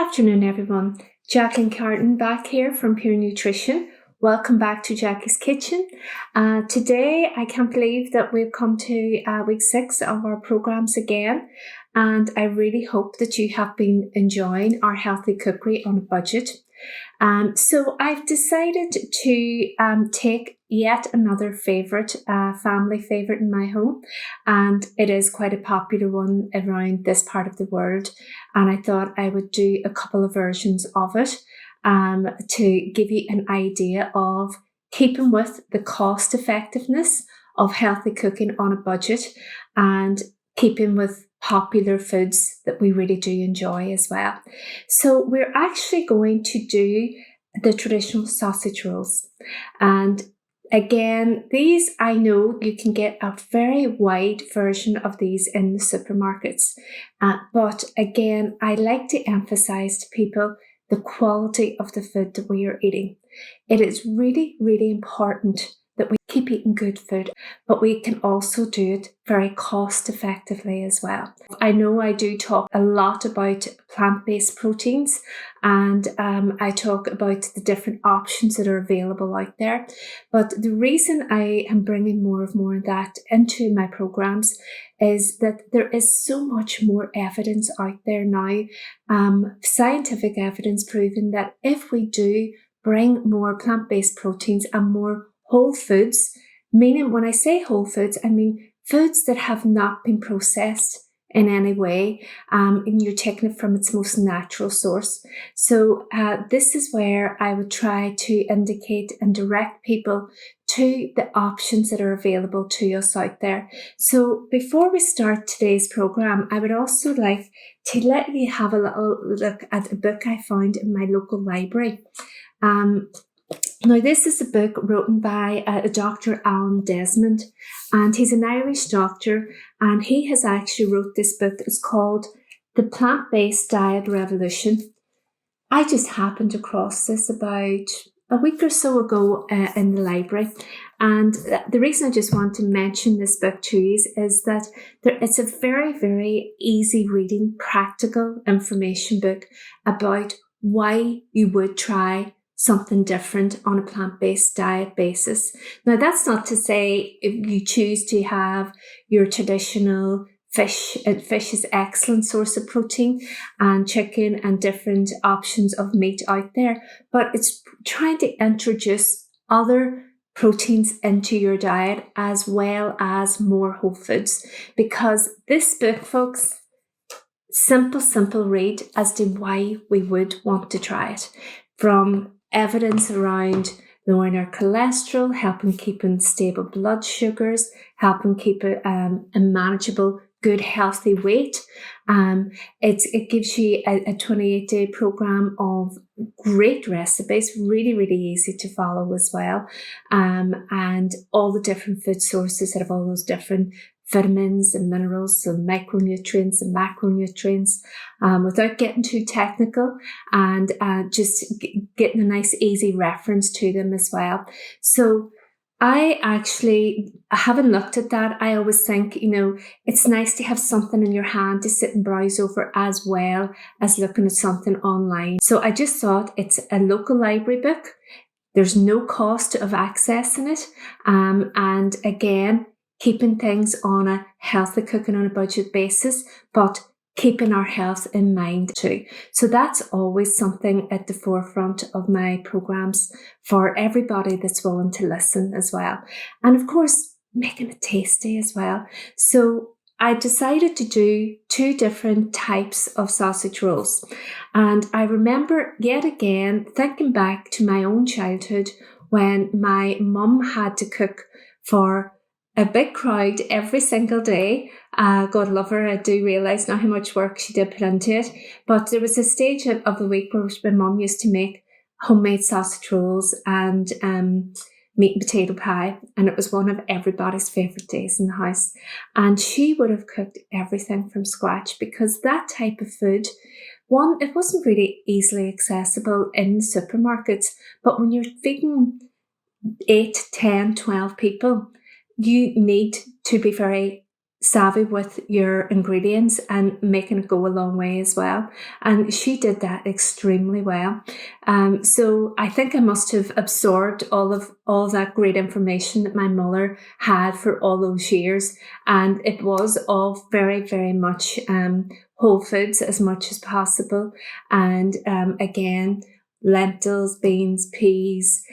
afternoon, everyone. Jacqueline Cartin back here from Pure Nutrition. Welcome back to Jackie's Kitchen. Today, I can't believe that we've come to week 6 of our programs again, and I really hope that you have been enjoying our healthy cookery on a budget. So I've decided to take yet another favourite, family favourite in my home, and it is quite a popular one around this part of the world, and I thought I would do a couple of versions of it to give you an idea of keeping with the cost effectiveness of healthy cooking on a budget and keeping with popular foods that we really do enjoy as well. So we're actually going to do the traditional sausage rolls. And again, these, I know you can get a very wide version of these in the supermarkets. But again, I like to emphasize to people the quality of the food that we are eating. It is really, really important that we keep eating good food, but we can also do it very cost effectively as well. I know I do talk a lot about plant-based proteins, and I talk about the different options that are available out there. But the reason I am bringing more of that into my programs is that there is so much more evidence out there now, scientific evidence proving that if we do bring more plant-based proteins and more whole foods, meaning when I say whole foods, I mean foods that have not been processed in any way, and you're taking it from its most natural source. So this is where I would try to indicate and direct people to the options that are available to us out there. So before we start today's program, I would also like to let you have a little look at a book I found in my local library. Now, this is a book written by Dr. Alan Desmond, and he's an Irish doctor, and he has actually wrote this book. It's called The Plant-Based Diet Revolution. I just happened across this about a week or so ago in the library, and the reason I just want to mention this book to you is that it's a very, very easy reading, practical information book about why you would try something different on a plant-based diet basis. Now, that's not to say if you choose to have your traditional fish is an excellent source of protein, and chicken and different options of meat out there, but it's trying to introduce other proteins into your diet as well as more whole foods. Because this book, folks, simple read as to why we would want to try it. From evidence around lowering our cholesterol, helping keeping stable blood sugars, helping keep a manageable, good, healthy weight. It gives you a 28-day program of great recipes, really, really easy to follow as well. And all the different food sources that have all those different vitamins and minerals, so micronutrients and macronutrients, without getting too technical, and just getting a nice easy reference to them as well. So I haven't looked at that. I always think, it's nice to have something in your hand to sit and browse over as well as looking at something online. So I just thought it's a local library book. There's no cost of accessing it. And again, keeping things on a healthy cooking on a budget basis, but keeping our health in mind too. So that's always something at the forefront of my programs for everybody that's willing to listen as well. And of course, making it tasty as well. So I decided to do 2 different types of sausage rolls. And I remember yet again thinking back to my own childhood when my mum had to cook for a big crowd every single day. God love her. I do realise now how much work she did put into it. But there was a stage of the week where my mum used to make homemade sausage rolls and meat and potato pie. And it was one of everybody's favourite days in the house. And she would have cooked everything from scratch, because that type of food, one, it wasn't really easily accessible in supermarkets. But when you're feeding 8, 10, 12 people, you need to be very savvy with your ingredients and making it go a long way as well. And she did that extremely well. So I think I must have absorbed all that great information that my mother had for all those years. And it was all very, very much whole foods as much as possible. And again, lentils, beans, peas,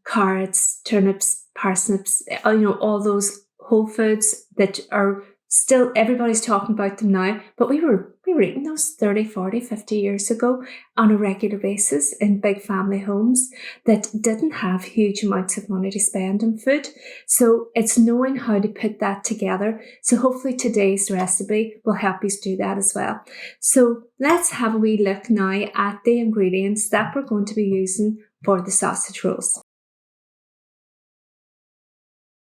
carrots, turnips, parsnips, all those whole foods that are still, everybody's talking about them now, but we were eating those 30, 40, 50 years ago on a regular basis in big family homes that didn't have huge amounts of money to spend on food. So it's knowing how to put that together. So hopefully today's recipe will help you do that as well. So let's have a wee look now at the ingredients that we're going to be using for the sausage rolls.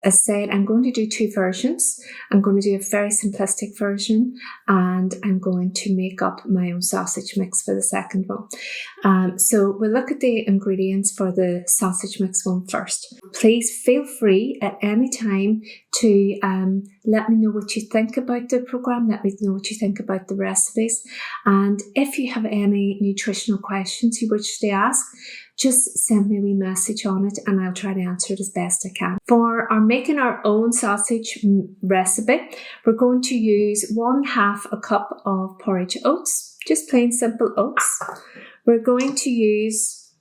As said, I'm going to do two versions. I'm going to do a very simplistic version, and I'm going to make up my own sausage mix for the second one. So we'll look at the ingredients for the sausage mix one first. Please feel free at any time to let me know what you think about the program. Let me know what you think about the recipes. And if you have any nutritional questions you wish to ask, just send me a wee message on it and I'll try to answer it as best I can. For our making our own sausage recipe, we're going to use 1/2 cup of porridge oats, just plain simple oats. I'm going to use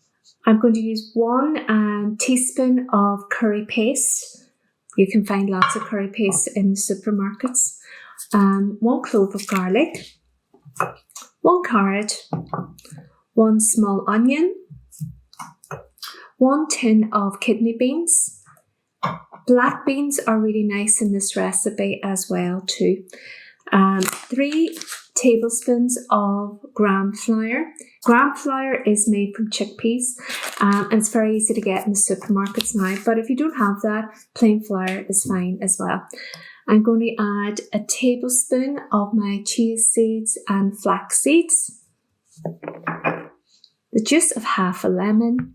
1 teaspoon of curry paste. You can find lots of curry paste in the supermarkets. 1 clove of garlic, 1 carrot, 1 small onion, 1 tin of kidney beans. Black beans are really nice in this recipe as well too. 3 tablespoons of gram flour. Gram flour is made from chickpeas and it's very easy to get in the supermarkets now, but if you don't have that, plain flour is fine as well. I'm going to add a tablespoon of my chia seeds and flax seeds, the juice of half a lemon,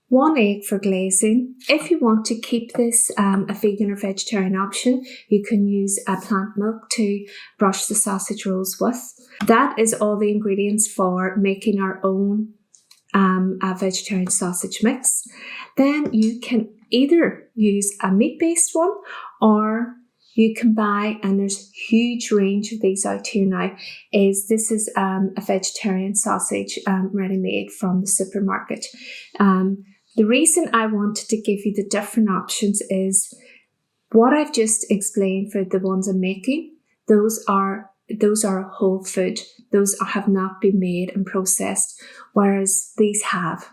1 egg for glazing. If you want to keep this a vegan or vegetarian option, you can use plant milk to brush the sausage rolls with. That is all the ingredients for making our own a vegetarian sausage mix. Then you can either use a meat-based one or you can buy, and there's a huge range of these out here now, this is a vegetarian sausage ready-made from the supermarket. The reason I wanted to give you the different options is what I've just explained for the ones I'm making. Those are whole food. Those have not been made and processed, whereas these have,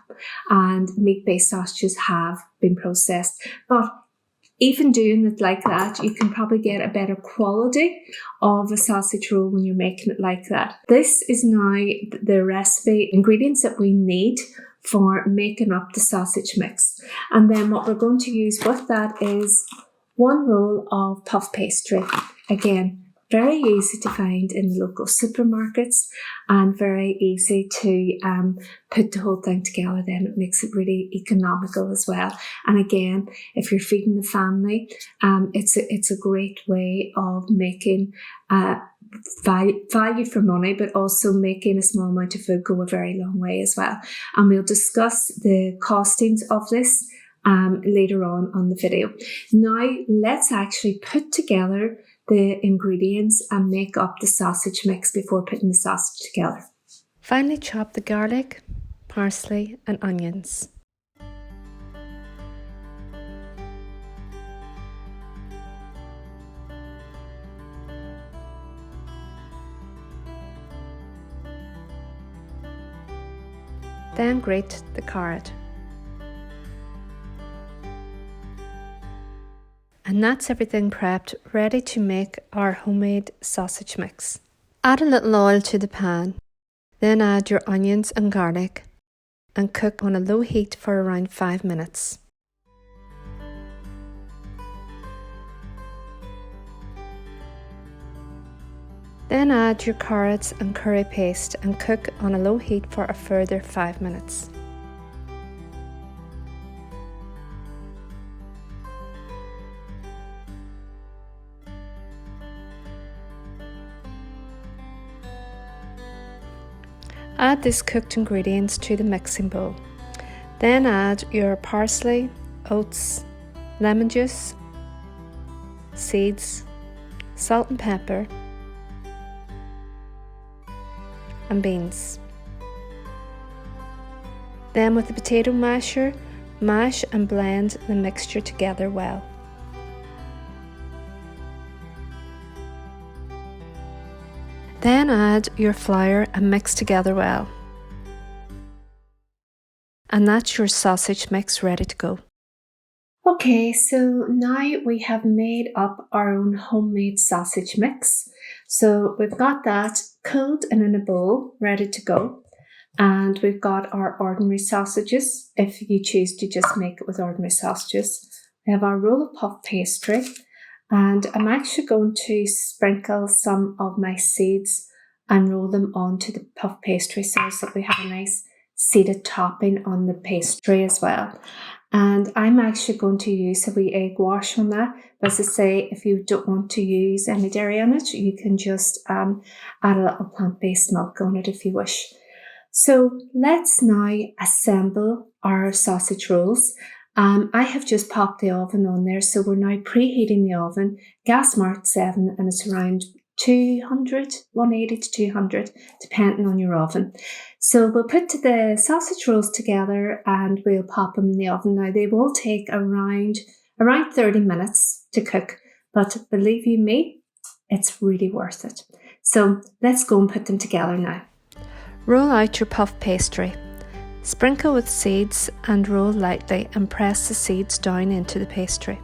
and meat-based sausages have been processed. But even doing it like that, you can probably get a better quality of a sausage roll when you're making it like that. This is now the recipe ingredients that we need for making up the sausage mix. And then what we're going to use with that is 1 roll of puff pastry. Again, very easy to find in the local supermarkets and very easy to put the whole thing together. Then it makes it really economical as well. And again, if you're feeding the family, it's a great way of making value for money, but also making a small amount of food go a very long way as well. And we'll discuss the costings of this later on the video. Now let's actually put together the ingredients and make up the sausage mix before putting the sausage together. Finally, chop the garlic, parsley and onions. Then grate the carrot. And that's everything prepped, ready to make our homemade sausage mix. Add a little oil to the pan, then add your onions and garlic and cook on a low heat for around 5 minutes. Then add your carrots and curry paste and cook on a low heat for a further 5 minutes. Add these cooked ingredients to the mixing bowl. Then add your parsley, oats, lemon juice, seeds, salt and pepper, and beans. Then with the potato masher, mash and blend the mixture together well. Then add your flour and mix together well. And that's your sausage mix ready to go. Okay, so now we have made up our own homemade sausage mix. So we've got that cooled and in a bowl, ready to go. And we've got our ordinary sausages, if you choose to just make it with ordinary sausages. We have our roll of puff pastry, and I'm actually going to sprinkle some of my seeds and roll them onto the puff pastry so that we have a nice seeded topping on the pastry as well. And I'm actually going to use a wee egg wash on that. But as I say, if you don't want to use any dairy on it, you can just add a little plant-based milk on it if you wish. So let's now assemble our sausage rolls. I have just popped the oven on there, so we're now preheating the oven, gas marked 7, and it's around 180 to 200, depending on your oven. So we'll put the sausage rolls together and we'll pop them in the oven. Now they will take around 30 minutes to cook, but believe you me, it's really worth it. So let's go and put them together now. Roll out your puff pastry. Sprinkle with seeds and roll lightly and press the seeds down into the pastry.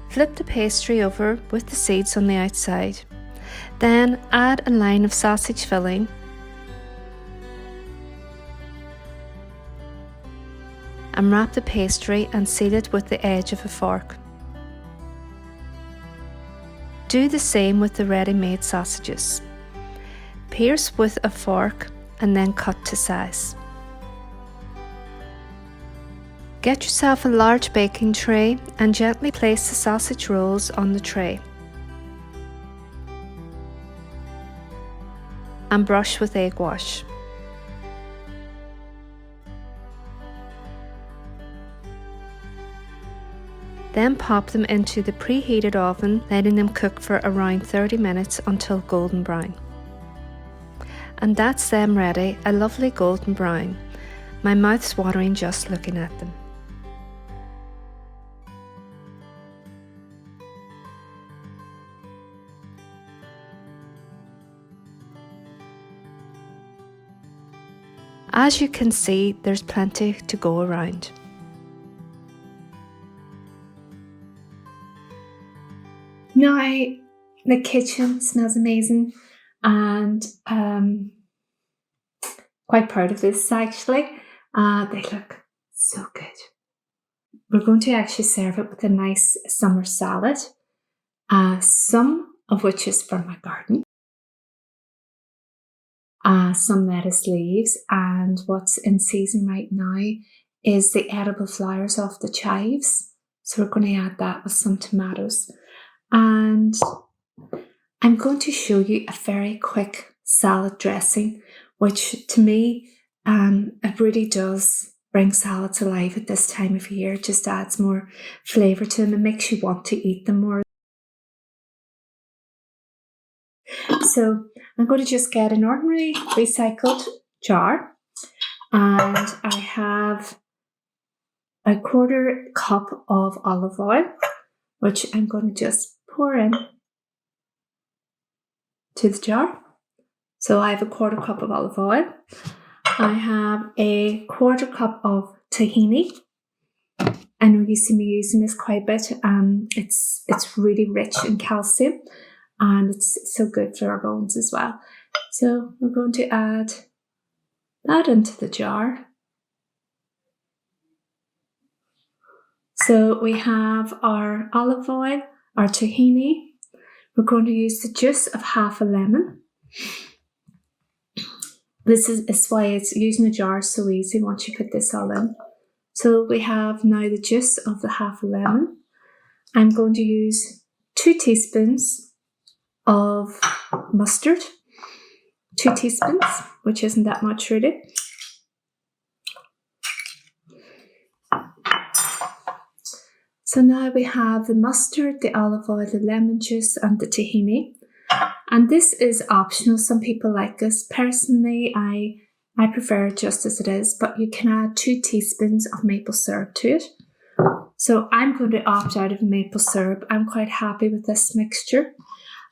Flip the pastry over with the seeds on the outside. Then add a line of sausage filling and wrap the pastry and seal it with the edge of a fork. Do the same with the ready-made sausages. Pierce with a fork and then cut to size. Get yourself a large baking tray and gently place the sausage rolls on the tray. And brush with egg wash. Then pop them into the preheated oven, letting them cook for around 30 minutes until golden brown. And that's them ready, a lovely golden brown. My mouth's watering just looking at them. As you can see, there's plenty to go around. Now, the kitchen smells amazing, and quite proud of this actually. They look so good. We're going to actually serve it with a nice summer salad, some of which is from my garden. Some lettuce leaves, and what's in season right now is the edible flowers off the chives. So we're going to add that with some tomatoes. And I'm going to show you a very quick salad dressing, which to me, it really does bring salads alive at this time of year. It just adds more flavour to them and makes you want to eat them more. So I'm going to just get an ordinary recycled jar, and I have a 1/4 cup of olive oil, which I'm going to just pour in to the jar. So I have a 1/4 cup of olive oil. I have a 1/4 cup of tahini. I know you see me using this quite a bit. It's really rich in calcium, and it's so good for our bones as well. So we're going to add that into the jar. So we have our olive oil, our tahini. We're going to use the juice of half a lemon. This is why it's using a jar so easy once you put this all in. So we have now the juice of the half a lemon. I'm going to use 2 teaspoons of mustard. 2 teaspoons, which isn't that much really. So now we have the mustard, the olive oil, the lemon juice, and the tahini. And this is optional. Some people like this. Personally, I prefer it just as it is, but you can add 2 teaspoons of maple syrup to it. So I'm going to opt out of maple syrup. I'm quite happy with this mixture.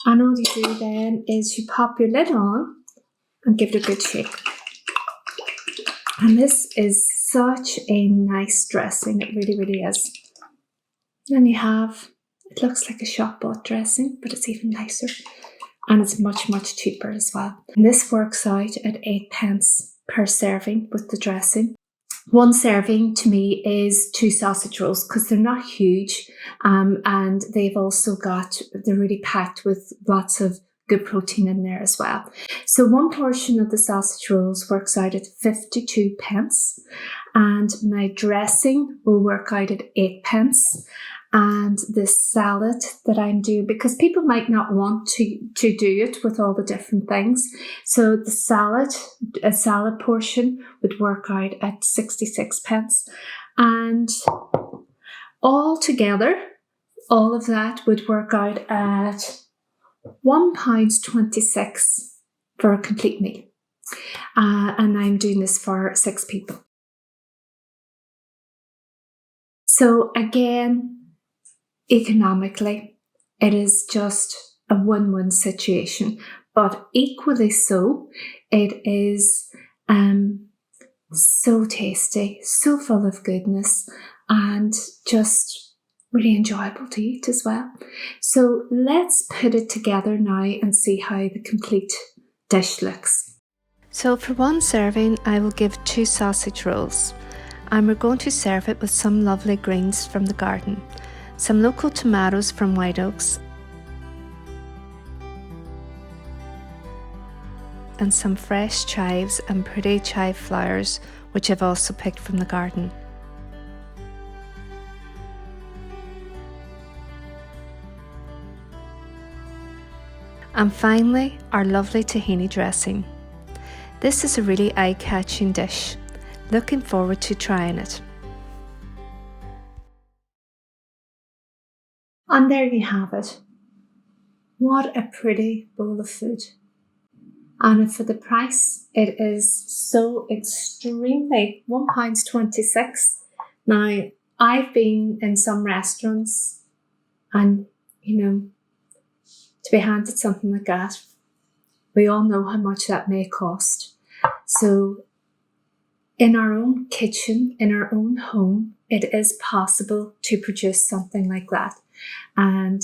And all you do then is you pop your lid on and give it a good shake. And this is such a nice dressing. It really, really is. Then you have, it looks like a shop-bought dressing, but it's even nicer. And it's much, much cheaper as well. And this works out at 8 pence per serving with the dressing. 1 serving to me is 2 sausage rolls because they're not huge, and they've also they're really packed with lots of good protein in there as well. So 1 portion of the sausage rolls works out at 52 pence, and my dressing will work out at 8 pence. And the salad that I'm doing, because people might not want to do it with all the different things. So the a salad portion would work out at 66 pence. And all together, all of that would work out at £1.26 for a complete meal. And I'm doing this for 6 people. So again, economically, it is just a win-win situation, but equally so, it is so tasty, so full of goodness, and just really enjoyable to eat as well. So let's put it together now and see how the complete dish looks. So for 1 serving, I will give 2 sausage rolls, and we're going to serve it with some lovely greens from the garden. Some local tomatoes from White Oaks, and some fresh chives and pretty chive flowers, which I've also picked from the garden. And finally, our lovely tahini dressing. This is a really eye-catching dish. Looking forward to trying it. And there you have it. What a pretty bowl of food. And for the price, it is so extremely £1.26. Now, I've been in some restaurants and, to be handed something like that, we all know how much that may cost. So in our own kitchen, in our own home, it is possible to produce something like that. And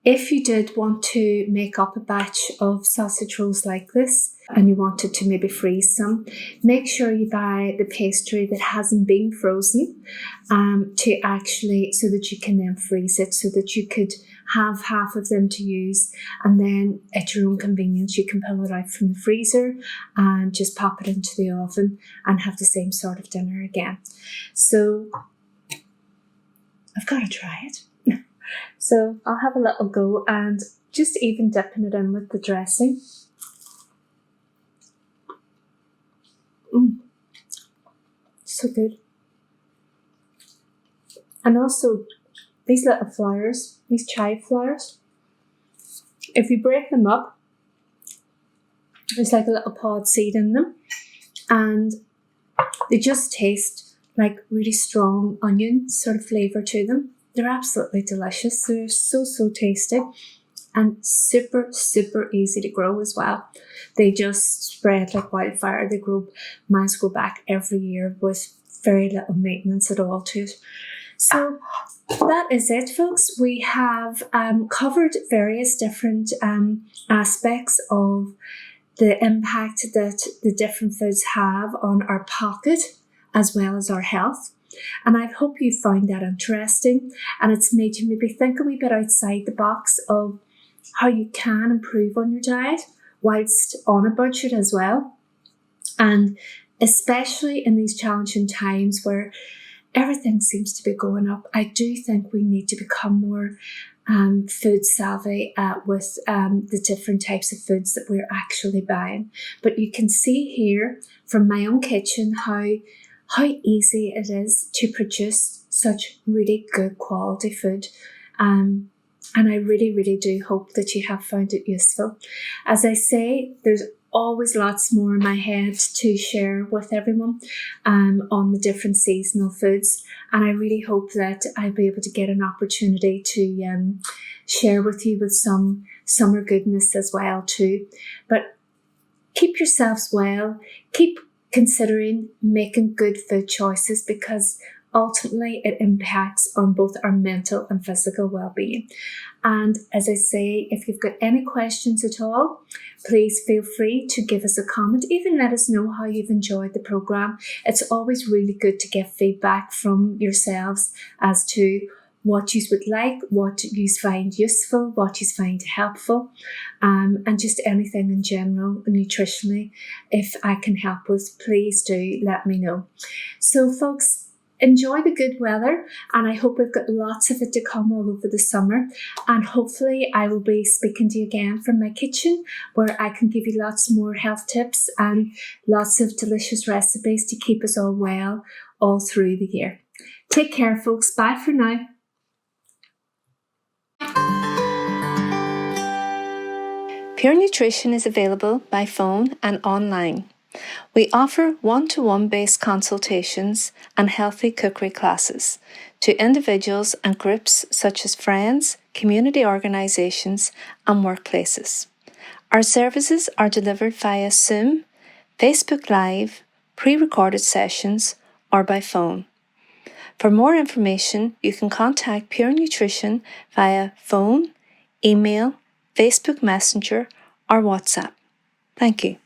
if you did want to make up a batch of sausage rolls like this and you wanted to maybe freeze some, make sure you buy the pastry that hasn't been frozen to actually, so that you can then freeze it, so that you could have half of them to use, and then at your own convenience you can pull it out from the freezer and just pop it into the oven and have the same sort of dinner again. So I've got to try it. So I'll have a little go and just even dipping it in with the dressing. So good. And also these little flowers, these chive flowers, if you break them up, there's like a little pod seed in them, and they just taste like really strong onion sort of flavour to them. They're absolutely delicious. They're so, so tasty and super, super easy to grow as well. They just spread like wildfire. Mine grow back every year with very little maintenance at all to it. So that is it, folks. We have covered various different aspects of the impact that the different foods have on our pocket as well as our health. And I hope you found that interesting, and it's made you maybe think a wee bit outside the box of how you can improve on your diet whilst on a budget as well. And especially in these challenging times where everything seems to be going up. I do think we need to become more food savvy with the different types of foods that we're actually buying. But you can see here from my own kitchen how easy it is to produce such really good quality food. And I really, really do hope that you have found it useful. As I say, there's always lots more in my head to share with everyone on the different seasonal foods. And I really hope that I'll be able to get an opportunity to share with you with some summer goodness as well too. But keep yourselves well. Keep considering making good food choices, because ultimately it impacts on both our mental and physical well-being. And as I say, if you've got any questions at all, please feel free to give us a comment. Even let us know how you've enjoyed the program. It's always really good to get feedback from yourselves as to what you would like, what you find useful, what you find helpful, and just anything in general, nutritionally. If I can help with, please do let me know. So folks, enjoy the good weather, and I hope we've got lots of it to come all over the summer. And hopefully I will be speaking to you again from my kitchen, where I can give you lots more health tips and lots of delicious recipes to keep us all well all through the year. Take care, folks. Bye for now. Pure Nutrition is available by phone and online. We offer one-to-one based consultations and healthy cookery classes to individuals and groups such as friends, community organisations and workplaces. Our services are delivered via Zoom, Facebook Live, pre-recorded sessions or by phone. For more information, you can contact Pure Nutrition via phone, email, Facebook Messenger or WhatsApp. Thank you.